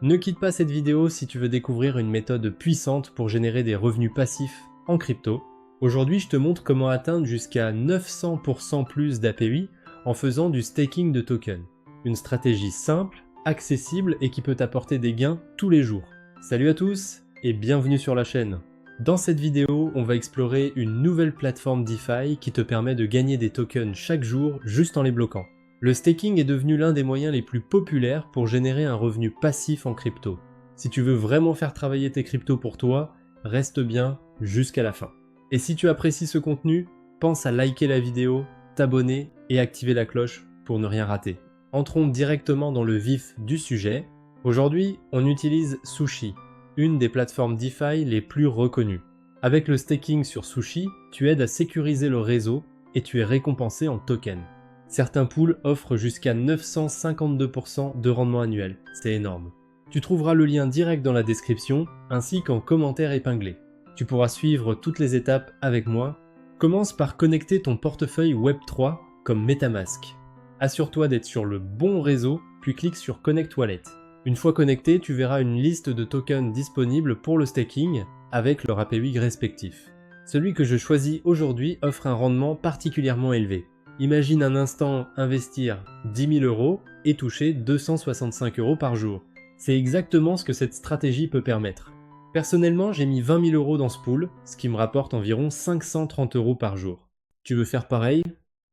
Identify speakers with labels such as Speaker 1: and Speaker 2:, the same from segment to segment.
Speaker 1: Ne quitte pas cette vidéo si tu veux découvrir une méthode puissante pour générer des revenus passifs en crypto. Aujourd'hui, je te montre comment atteindre jusqu'à 900% plus d'API en faisant du staking de tokens. Une stratégie simple, accessible et qui peut t'apporter des gains tous les jours. Salut à tous et bienvenue sur la chaîne. Dans cette vidéo, on va explorer une nouvelle plateforme DeFi qui te permet de gagner des tokens chaque jour juste en les bloquant. Le staking est devenu l'un des moyens les plus populaires pour générer un revenu passif en crypto. Si tu veux vraiment faire travailler tes cryptos pour toi, reste bien jusqu'à la fin. Et si tu apprécies ce contenu, pense à liker la vidéo, t'abonner et activer la cloche pour ne rien rater. Entrons directement dans le vif du sujet. Aujourd'hui, on utilise Sushi, une des plateformes DeFi les plus reconnues. Avec le staking sur Sushi, tu aides à sécuriser le réseau et tu es récompensé en tokens. Certains pools offrent jusqu'à 952% de rendement annuel, c'est énorme. Tu trouveras le lien direct dans la description, ainsi qu'en commentaire épinglé. Tu pourras suivre toutes les étapes avec moi. Commence par connecter ton portefeuille Web3 comme MetaMask. Assure-toi d'être sur le bon réseau, puis clique sur Connect Wallet. Une fois connecté, tu verras une liste de tokens disponibles pour le staking, avec leur API respectif. Celui que je choisis aujourd'hui offre un rendement particulièrement élevé. Imagine un instant investir 10 000 € et toucher 265 € par jour. C'est exactement ce que cette stratégie peut permettre. Personnellement, j'ai mis 20 000 € dans ce pool, ce qui me rapporte environ 530 € par jour. Tu veux faire pareil?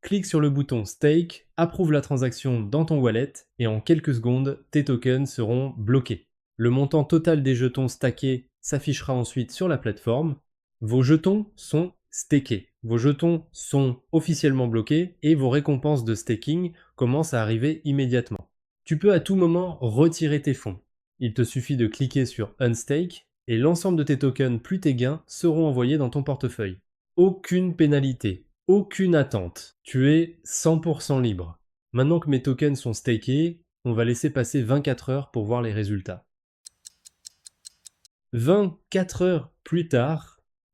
Speaker 1: Clique sur le bouton Stake, approuve la transaction dans ton wallet et en quelques secondes, tes tokens seront bloqués. Le montant total des jetons stackés s'affichera ensuite sur la plateforme. Vos jetons sont stakés. Vos jetons sont officiellement bloqués et vos récompenses de staking commencent à arriver immédiatement. Tu peux à tout moment retirer tes fonds. Il te suffit de cliquer sur Unstake et l'ensemble de tes tokens plus tes gains seront envoyés dans ton portefeuille. Aucune pénalité, aucune attente. Tu es 100% libre. Maintenant que mes tokens sont stakés, on va laisser passer 24 heures pour voir les résultats. 24 heures plus tard,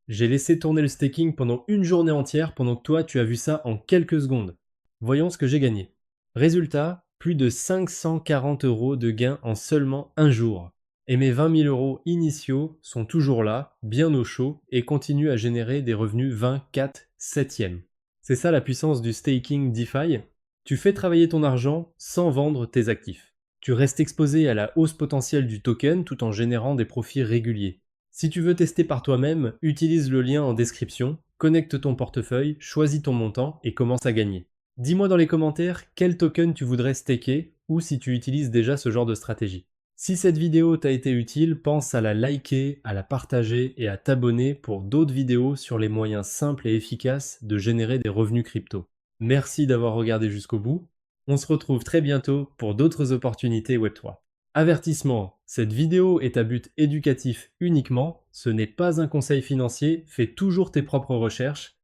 Speaker 1: j'ai laissé tourner le staking pendant une journée entière pendant que toi tu as vu ça en quelques secondes. Voyons ce que j'ai gagné. Résultat, plus de 540 € de gains en seulement un jour. Et mes 20 000 € initiaux sont toujours là, bien au chaud, et continuent à générer des revenus 24/7. C'est ça la puissance du staking DeFi. Tu fais travailler ton argent sans vendre tes actifs. Tu restes exposé à la hausse potentielle du token tout en générant des profits réguliers. Si tu veux tester par toi-même, utilise le lien en description, connecte ton portefeuille, choisis ton montant et commence à gagner. Dis-moi dans les commentaires quel token tu voudrais staker ou si tu utilises déjà ce genre de stratégie. Si cette vidéo t'a été utile, pense à la liker, à la partager et à t'abonner pour d'autres vidéos sur les moyens simples et efficaces de générer des revenus crypto. Merci d'avoir regardé jusqu'au bout. On se retrouve très bientôt pour d'autres opportunités Web3. Avertissement, cette vidéo est à but éducatif uniquement, ce n'est pas un conseil financier, fais toujours tes propres recherches